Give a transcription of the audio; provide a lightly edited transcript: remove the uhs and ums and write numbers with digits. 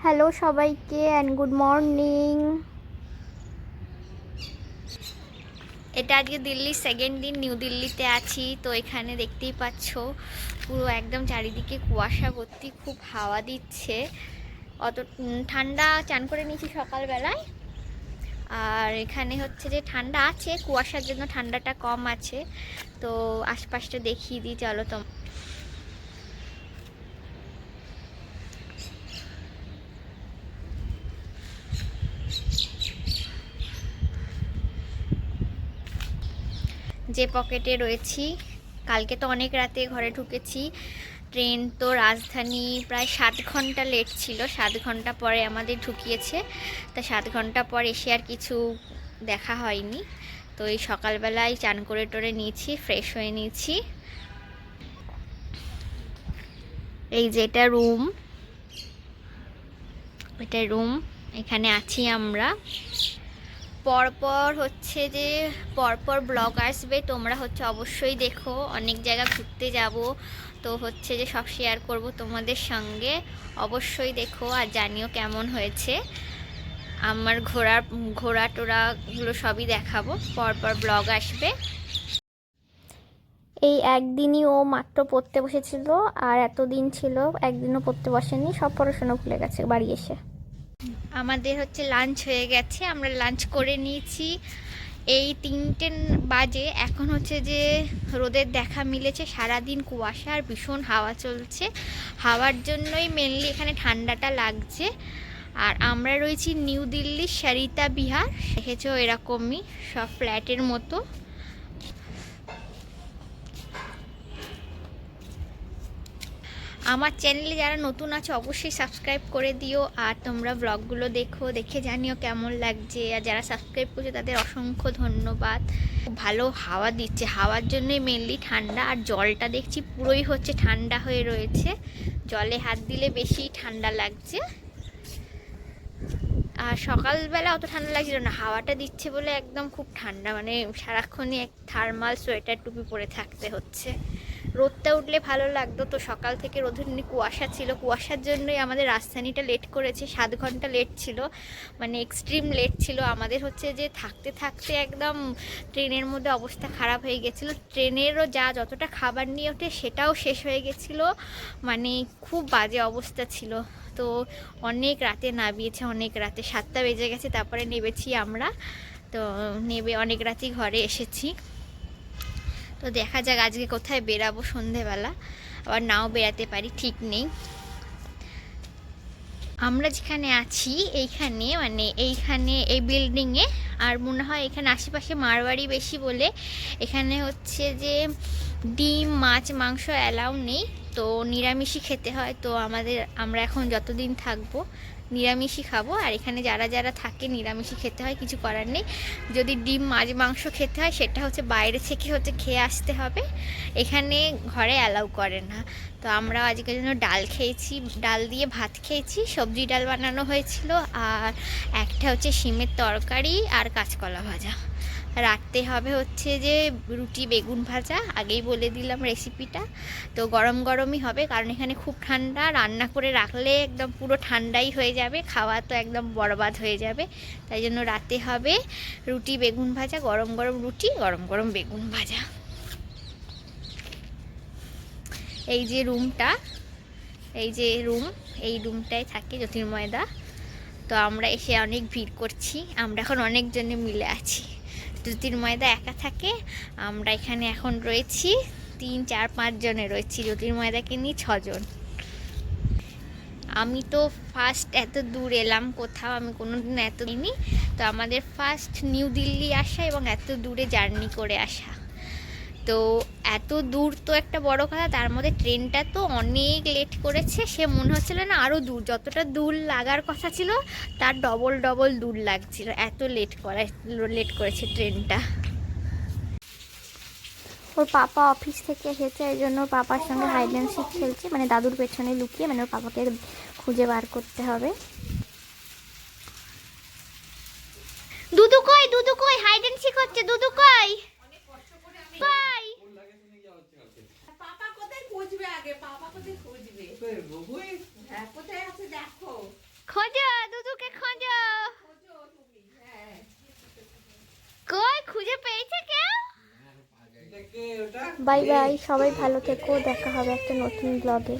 Hello সবাইকে and good morning. এটা আজকে দিল্লির সেকেন্ড দিন, নিউ দিল্লিতে আছি। তো এখানে দেখতেই পাচ্ছ পুরো একদম চারিদিকে কুয়াশা ভর্তি, খুব হাওয়া দিচ্ছে। অত ঠান্ডা, চান করে নিয়েছি সকালবেলায়। আর এখানে হচ্ছে যে ঠান্ডা আছে, কুয়াশার জন্য ঠান্ডাটা কম আছে। তো আশপাশটা দেখিয়ে দিই, চলো তো। যে পকেটে রয়েছি, কালকে তো অনেক রাতে ঘরে ঢুকেছি। ট্রেন তো রাজধানী প্রায় 7 ঘন্টা লেট ছিল, 7 ঘন্টা পরে আমাদের ঢুকিয়েছে। তা 7 ঘন্টা পর এসে আর কিছু দেখা হয়নি। তো এই সকালবেলায় চান করে টোরে নিয়েছি, ফ্রেশ হয়ে নিয়েছি। এই যে এটা রুম, এটা রুম, এখানে আছি আমরা। পরপর হচ্ছে যে পরপর ব্লগ আসবে, তোমরা হচ্ছে অবশ্যই দেখো। অনেক জায়গা ঘুরতে যাব, তো হচ্ছে যে সব শেয়ার করব তোমাদের সঙ্গে। অবশ্যই দেখো আর জানিও কেমন হয়েছে। আমার ঘোরা টোরাগুলো সবই দেখাবো, পরপর ব্লগ আসবে। এই একদিনই ও মাত্র পড়তে বসেছিল, আর এতদিন ছিল একদিনও পড়তে বসেনি, সব পড়াশোনা ভুলে গেছে বাড়ি এসে। আমাদের হচ্ছে লাঞ্চ হয়ে গেছে, আমরা লাঞ্চ করে নিয়েছি। এই 3টে বাজে। এখন হচ্ছে যে রোদের দেখা মিলেছে, সারাদিন কুয়াশা আর ভীষণ হাওয়া চলছে। হাওয়ার জন্যই মেনলি এখানে ঠান্ডাটা লাগছে। আর আমরা রয়েছি নিউ দিল্লির সরিতা বিহার, দেখেছো এরকমই সব ফ্ল্যাটের মতো। আমার চ্যানেলে যারা নতুন আছে অবশ্যই সাবস্ক্রাইব করে দিও, আর তোমরা ব্লগগুলো দেখো, দেখে জানিও কেমন লাগছে। আর যারা সাবস্ক্রাইব করছে তাদের অসংখ্য ধন্যবাদ। খুব ভালো হাওয়া দিচ্ছে, হাওয়ার জন্যই মেনলি ঠান্ডা। আর জলটা দেখছি পুরোই হচ্ছে ঠান্ডা হয়ে রয়েছে, জলে হাত দিলে বেশি ঠান্ডা লাগছে। আর সকালবেলা অত ঠান্ডা লাগছিল না, হাওয়াটা দিচ্ছে বলে একদম খুব ঠান্ডা, মানে সারাক্ষণই এক থার্মাল সোয়েটার টুপি পরে থাকতে হচ্ছে। রোদটা উঠলে ভালো লাগতো, তো সকাল থেকে রোদের কুয়াশা ছিল, কুয়াশার জন্যই আমাদের রাজধানীটা লেট করেছে। 7 ঘন্টা লেট ছিল, মানে এক্সট্রিম লেট ছিল আমাদের। হচ্ছে যে থাকতে থাকতে একদম ট্রেনের মধ্যে অবস্থা খারাপ হয়ে গেছিলো। ট্রেনেরও যতটা খাবার নিয়ে ওঠে সেটাও শেষ হয়ে গেছিলো, মানে খুব বাজে অবস্থা ছিল। তো অনেক রাতে নামিয়েছে, অনেক রাতে 7টা বেজে গেছে তারপরে নেমেছি আমরা। তো নেমে অনেক রাতেই ঘরে এসেছি। তো দেখা যাক আজকে কোথায় বেরাবো সন্ধেবেলা, আবার নাও বেরাতে পারি, ঠিক নেই। আমরা যেখানে আছি এইখানে, মানে এইখানে এই বিল্ডিংয়ে, আর মনে হয় এখানে আশেপাশে মারবাড়ি বেশি বলে এখানে হচ্ছে যে ডিম মাছ মাংস অ্যালাউ নেই, তো নিরামিষই খেতে হয়। তো আমরা এখন যতদিন থাকবো নিরামিষই খাবো। আর এখানে যারা যারা থাকে নিরামিষই খেতে হয়, কিছু করার নেই। যদি ডিম মাছ মাংস খেতে হয় সেটা হচ্ছে বাইরে থেকে হচ্ছে খেয়ে আসতে হবে, এখানে ঘরে অ্যালাউ করে না। তো আমরা আজকের জন্য ডাল খেয়েছি, ডাল দিয়ে ভাত খেয়েছি, সবজি ডাল বানানো হয়েছিল, আর একটা হচ্ছে শিমের তরকারি আর কাঁচকলা ভাজা। রাখতে হবে হচ্ছে যে রুটি বেগুন ভাজা, আগেই বলে দিলাম রেসিপিটা। তো গরম গরমই হবে, কারণ এখানে খুব ঠান্ডা, রান্না করে রাখলে একদম পুরো ঠান্ডাই হয়ে যাবে, খাওয়া তো একদম বরবাদ হয়ে যাবে। তাই জন্য রাতে হবে রুটি বেগুন ভাজা, গরম গরম রুটি, গরম গরম বেগুন ভাজা। এই যে রুমটা, এই যে রুম, এই রুমটায় থাকে জ্যোতির্ময়দা। তো আমরা এসে অনেক ভিড় করছি, আমরা এখন অনেকজনে মিলে আছি। জ্যোতির্ময়দা একা থাকে, আমরা এখানে এখন রয়েছি 3 4 5 জনে রয়েছি, জ্যোতির্ময়দাকে নিয়ে 6 জন। আমি তো ফার্স্ট এত দূর এলাম, কোথাও আমি কোনোদিন এত দিনই। তো আমাদের ফার্স্ট নিউ দিল্লি আসা এবং এত দূরে জার্নি করে আসা। তো এত দূর তো একটা বড় কথা, তার মধ্যে ট্রেনটা তো অনেক লেট করেছে। সে মনে হচ্ছিল না আরও দূর, যতটা দূর লাগার কথা ছিল তার ডবল ডবল দূর লাগছিল, এত লেট করেছে ট্রেনটা। ওর পাপা অফিস থেকে এসেছে, এই জন্য ওর পাপার সঙ্গে হাইড অ্যান্ড সিক খেলছে, মানে দাদুর পেছনে লুকিয়ে, মানে ওর পাপাকে খুঁজে বার করতে হবে। দুদু কই, দুদু কই, হাইড অ্যান্ড সিক হচ্ছে, দুদু কই কই। পাপা কোথায় খুঁজবে আগে, পাপা কোথায় খুঁজবে? হ্যাঁ, কোথায় আছে দেখো। খোঁজো দুদুকে খোঁজো। কই খুঁজে পেয়েছে কেউ? এটা কে ওটা? বাই বাই, সবাই ভালো থেকো, দেখা হবে একটা নতুন ব্লগে।